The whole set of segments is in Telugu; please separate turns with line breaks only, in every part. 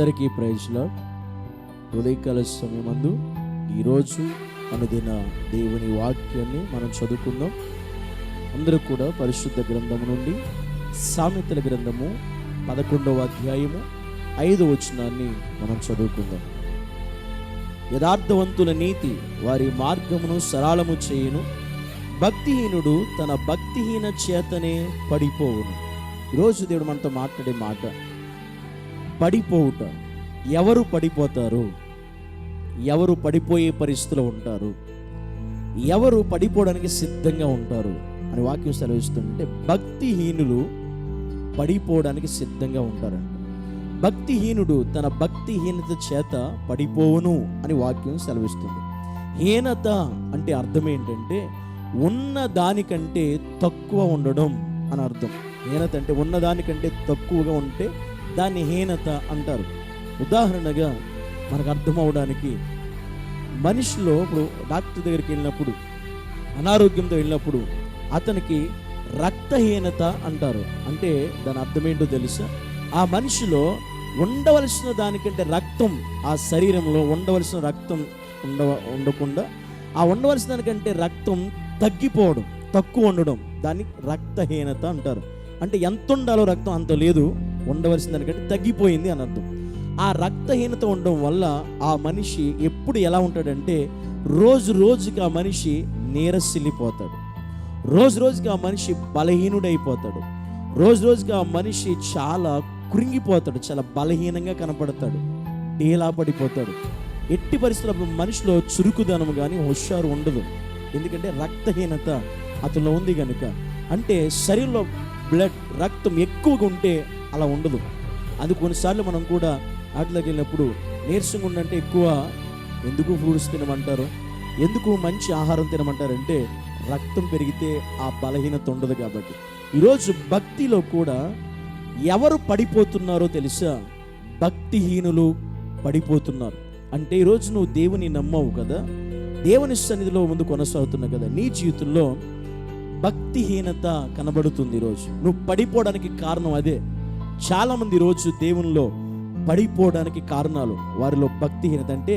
అందరికీ ప్రైజ్ లార్డ్. ఉదయకాల సమయమందు ఈరోజు అనుదిన దేవుని వాక్యాన్ని మనం చదువుకుందాం. అందరూ కూడా పరిశుద్ధ గ్రంథము నుండి సామెతల గ్రంథము 11వ అధ్యాయము 5వ వచనాన్ని మనం చదువుకుందాం. యథార్థవంతుల నీతి వారి మార్గమును సరళము చేయును, భక్తిహీనుడు తన భక్తిహీన చేతనే పడిపోవును. ఈరోజు దేవుడు మనతో మాట్లాడే మాట పడిపోవుట. ఎవరు పడిపోతారు? ఎవరు పడిపోయే పరిస్థితిలో ఉంటారు? ఎవరు పడిపోవడానికి సిద్ధంగా ఉంటారు అని వాక్యం సెలవిస్తుంటే భక్తిహీనులు పడిపోవడానికి సిద్ధంగా ఉంటారంట. భక్తిహీనుడు తన భక్తిహీనత చేత పడిపోవును అని వాక్యం సెలవిస్తుంది. హీనత అంటే అర్థం ఏంటంటే ఉన్న దానికంటే తక్కువ ఉండడం అని అర్థం. హీనత అంటే ఉన్న దానికంటే తక్కువగా ఉంటే దాన్ని హీనత అంటారు. ఉదాహరణగా మనకు అర్థం అవడానికి, మనిషిలో ఇప్పుడు డాక్టర్ దగ్గరికి వెళ్ళినప్పుడు, అనారోగ్యంతో వెళ్ళినప్పుడు అతనికి రక్తహీనత అంటారు. అంటే దాని అర్థం ఏంటో తెలుసా? ఆ మనిషిలో ఉండవలసిన దానికంటే రక్తం, ఆ శరీరంలో ఉండవలసిన రక్తం ఉండకుండా ఆ ఉండవలసిన దానికంటే రక్తం తగ్గిపోవడం, తక్కువ ఉండడం, దాన్ని రక్తహీనత అంటారు. అంటే ఎంత ఉండాలో రక్తం అంత లేదు, ఉండవలసిన దానికంటే తగ్గిపోయింది అని అర్థం. ఆ రక్తహీనత ఉండడం వల్ల ఆ మనిషి ఎప్పుడు ఎలా ఉంటాడంటే రోజు రోజుకి ఆ మనిషి నీరసిల్లిపోతాడు, రోజు రోజుకి ఆ మనిషి బలహీనుడైపోతాడు, రోజు రోజుకి ఆ మనిషి చాలా కృంగిపోతాడు, చాలా బలహీనంగా కనపడతాడు, డీలా పడిపోతాడు. ఎట్టి పరిస్థితుల్లో మనిషిలో చురుకుదనం కానీ హుషారు ఉండదు. ఎందుకంటే రక్తహీనత అతనిలో ఉంది కనుక. అంటే శరీరంలో రక్తం ఎక్కువగా ఉంటే అలా ఉండదు. అది కొన్నిసార్లు మనం కూడా వాటిలోకి వెళ్ళినప్పుడు నీరసంగా ఉండంటే ఎక్కువ ఎందుకు ఫ్రూట్స్ తినమంటారు, ఎందుకు మంచి ఆహారం తినమంటారంటే రక్తం పెరిగితే ఆ బలహీనత ఉండదు కాబట్టి. ఈరోజు భక్తిలో కూడా ఎవరు పడిపోతున్నారో తెలుసా? భక్తిహీనులు పడిపోతున్నారు. అంటే ఈరోజు నువ్వు దేవుని నమ్మవు కదా, దేవుని సన్నిధిలో ముందు కొనసాగుతున్నావు కదా, నీ జీవితంలో భక్తిహీనత కనబడుతుంది. ఈరోజు నువ్వు పడిపోవడానికి కారణం అదే. చాలామంది ఈరోజు దేవునిలో పడిపోవడానికి కారణాలు వారిలో భక్తిహీనత. అంటే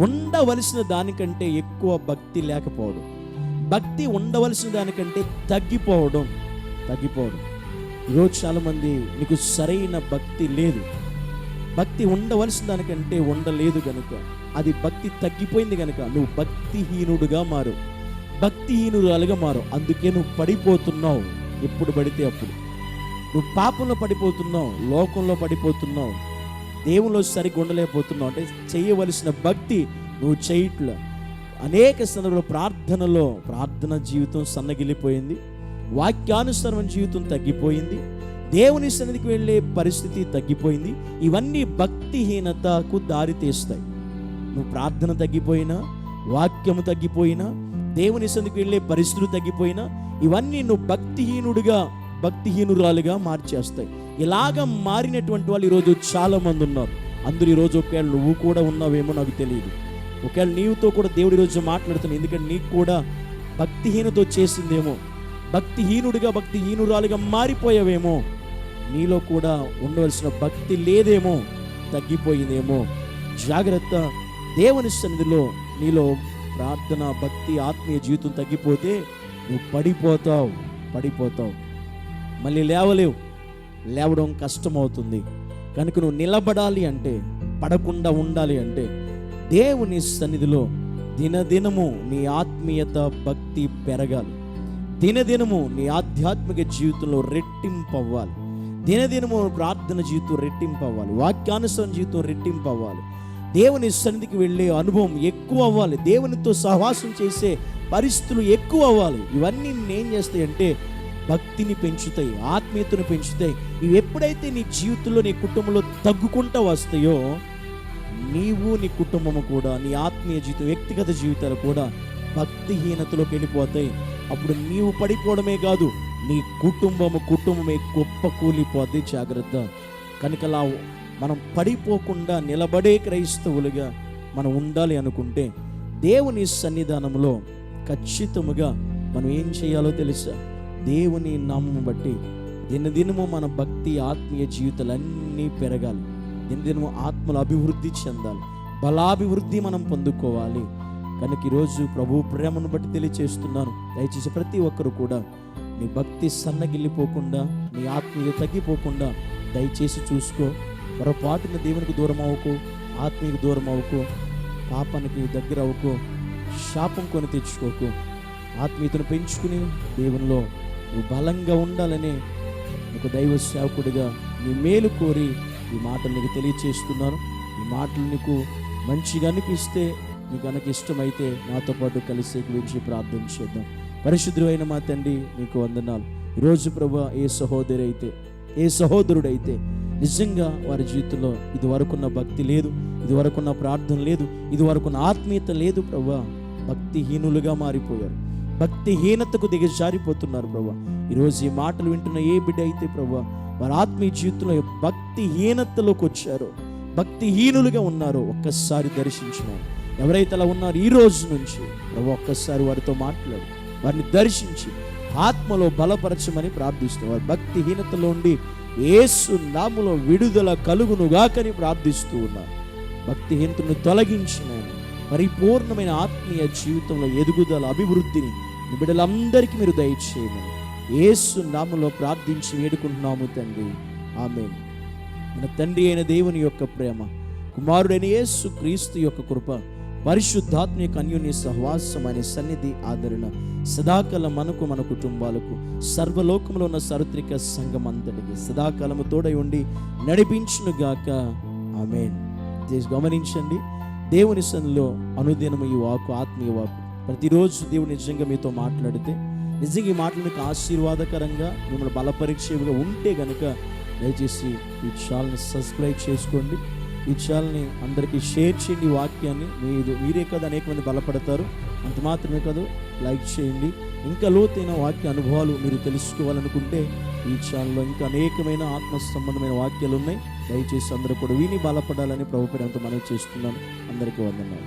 ఉండవలసిన దానికంటే ఎక్కువ భక్తి లేకపోవడం, భక్తి ఉండవలసిన దానికంటే తగ్గిపోవడం. ఈరోజు చాలామంది నీకు సరైన భక్తి లేదు, భక్తి ఉండవలసిన దానికంటే ఉండలేదు కనుక, అది భక్తి తగ్గిపోయింది కనుక నువ్వు భక్తిహీనుడుగా మారు, భక్తిహీనురాలుగా మారు. అందుకే నువ్వు పడిపోతున్నావు. ఎప్పుడు పడితే అప్పుడు నువ్వు పాపంలో పడిపోతున్నావు, లోకంలో పడిపోతున్నావు, దేవుల్లో సరిగ్గా ఉండలేకపోతున్నావు. అంటే చేయవలసిన భక్తి నువ్వు చేయట్లా. అనేక సందర్భంలో ప్రార్థన జీవితం సన్నగిల్లిపోయింది, వాక్యానుసరమైన జీవితం తగ్గిపోయింది, దేవుని సన్నిధికి వెళ్ళే పరిస్థితి తగ్గిపోయింది. ఇవన్నీ భక్తిహీనతకు దారి తీస్తాయి. నువ్వు ప్రార్థన తగ్గిపోయినా, వాక్యము తగ్గిపోయినా, దేవుని సన్నిధికి వెళ్ళే పరిస్థితులు తగ్గిపోయినా, ఇవన్నీ నువ్వు భక్తిహీనురాలుగా మార్చేస్తాయి. ఇలాగ మారినటువంటి వాళ్ళు ఈరోజు చాలా మంది ఉన్నారు. అందరూ ఈరోజు ఒకవేళ నువ్వు కూడా ఉన్నావేమో నాకు తెలియదు. ఒకవేళ నీవుతో కూడా దేవుడు ఈరోజు మాట్లాడుతున్నావు. ఎందుకంటే నీకు కూడా భక్తిహీనత చేసిందేమో, భక్తిహీనురాలుగా మారిపోయావేమో, నీలో కూడా ఉండవలసిన భక్తి లేదేమో, తగ్గిపోయిందేమో. జాగ్రత్త. దేవుని సన్నిధిలో నీలో ప్రార్థన, భక్తి, ఆత్మీయ జీవితం తగ్గిపోతే నువ్వు పడిపోతావు, మళ్ళీ లేవడం కష్టమవుతుంది. కనుక నువ్వు నిలబడాలి అంటే, పడకుండా ఉండాలి అంటే దేవుని సన్నిధిలో దినదినము నీ ఆత్మీయత, భక్తి పెరగాలి. దినదినము నీ ఆధ్యాత్మిక జీవితంలో రెట్టింపు అవ్వాలి. దినదినము ప్రార్థన జీవితం రెట్టింపు అవ్వాలి, వాక్యానుసరణ జీవితం రెట్టింపు అవ్వాలి, దేవుని సన్నిధికి వెళ్ళే అనుభవం ఎక్కువ అవ్వాలి, దేవునితో సహవాసం చేసే పరిస్థితులు ఎక్కువ అవ్వాలి. ఇవన్నీ నేనేం చేస్తాయంటే భక్తిని పెంచుతాయి, ఆత్మీయతను పెంచుతాయి. ఇవి ఎప్పుడైతే నీ జీవితంలో, నీ కుటుంబంలో తగ్గుకుంటూ వస్తాయో, నీవు, నీ కుటుంబము కూడా, నీ ఆత్మీయ జీవితం, వ్యక్తిగత జీవితాలు కూడా భక్తిహీనతలోకి వెళ్ళిపోతాయి. అప్పుడు నీవు పడిపోవడమే కాదు, నీ కుటుంబమే గొప్ప కూలిపోద్ది. జాగ్రత్త. కనుకలా మనం పడిపోకుండా నిలబడే క్రైస్తవులుగా మనం ఉండాలి అనుకుంటే దేవుని సన్నిధానంలో ఖచ్చితముగా మనం ఏం చేయాలో తెలుసా? దేవుని నామము బట్టి దినదినము మన భక్తి, ఆత్మీయ జీవితాలన్నీ పెరగాలి. దినదినము ఆత్మల అభివృద్ధి చెందాలి, బలాభివృద్ధి మనం పొందుకోవాలి. కనుక ఈరోజు ప్రభు ప్రేమను బట్టి తెలియచేస్తున్నాను, దయచేసి ప్రతి ఒక్కరు కూడా నీ భక్తి సన్నగిల్లిపోకుండా, నీ ఆత్మీయ తగ్గిపోకుండా దయచేసి చూసుకో. పొరపాటున దేవునికి దూరం అవ్వకు, ఆత్మీయకు దూరం అవ్వకు, పాపానికి దగ్గర అవ్వకు, శాపం కొని తెచ్చుకోకు. ఆత్మీయతను పెంచుకుని దేవునిలో నువ్వు బలంగా ఉండాలని ఒక దైవ సేవకుడిగా నీ మేలు కోరి ఈ మాటలు నీకు తెలియచేస్తున్నాను. ఈ మాటలు నీకు మంచిగా అనిపిస్తే, నీకు కనుక ఇష్టమైతే నాతో పాటు కలిసి గురించి ప్రార్థన చేద్దాం. పరిశుద్ధుడైన మా తండ్రి, నీకు వందనాలు. ఈరోజు ప్రభువా, ఏ సహోదరుడైతే నిజంగా వారి జీవితంలో ఇది వరకున్న భక్తి లేదు, ఇది వరకున్న ప్రార్థన లేదు, ఇది వరకున్న ఆత్మీయత లేదు ప్రభువా, భక్తిహీనులుగా మారిపోయారు, భక్తిహీనతకు దిగజారిపోతున్నారు ప్రభువా. ఈరోజు ఈ మాటలు వింటున్న ఏ బిడ్డ అయితే ప్రభువా వారి ఆత్మీయ జీవితంలో భక్తిహీనతలోకి వచ్చారో, భక్తిహీనులుగా ఉన్నారో ఒక్కసారి దర్శించిన ఎవరైతే అలా ఉన్నారో ఈ రోజు నుంచి ప్రభు ఒక్కసారి వారితో మాట్లాడు, వారిని దర్శించి ఆత్మలో బలపరచమని ప్రార్థిస్తున్నారు. భక్తిహీనతలో ఉండి యేసు నామములో విడుదల కలుగునుగాకని ప్రార్థిస్తూ ఉన్నారు. భక్తిహీనతను తొలగించిన పరిపూర్ణమైన ఆత్మీయ జీవితంలో ఎదుగుదల, అభివృద్ధిని బిడ్డలందరికీ మీరు దయచేయమని యేసు నామములో ప్రార్థించి వేడుకుంటున్నాము తండ్రి, ఆమేన్. మన తండ్రి అయిన దేవుని యొక్క ప్రేమ, కుమారుడైన యేసు క్రీస్తు యొక్క కృప, పరిశుద్ధాత్మ యొక్క అన్యోన్య సహవాసం అనే సన్నిధి, ఆదరణ సదాకాలం మనకు, మన కుటుంబాలకు, సర్వలోకంలో ఉన్న సార్వత్రిక సంఘం అంతటికి సదాకాలము తోడై ఉండి నడిపించునుగాక, ఆమేన్. గమనించండి, దేవుని సన్నిధిలో అనుదినము ఈ వాక్కు, ఆత్మీయ వాక్కు ప్రతిరోజు దేవుడు నిజంగా మీతో మాట్లాడితే, నిజంగా ఈ మాటలు మీకు ఆశీర్వాదకరంగా, మిమ్మల్ని బలపరీక్షగా ఉంటే గనుక దయచేసి ఈ ఛానల్ని సబ్స్క్రైబ్ చేసుకోండి. ఈ ఛానల్ని అందరికీ షేర్ చేయండి. వాక్యాన్ని మీరే కదా అనేక మంది బలపడతారు, అంత మాత్రమే కాదు లైక్ చేయండి. ఇంకా లోతైన వాక్య అనుభవాలు మీరు తెలుసుకోవాలనుకుంటే ఈ ఛానల్లో ఇంకా అనేకమైన ఆత్మ సంబంధమైన వాక్యాలు ఉన్నాయి. దయచేసి అందరూ కూడా విని బలపడాలని ప్రభుత్వం మనవి చేస్తున్నాను. అందరికీ వందనాలు.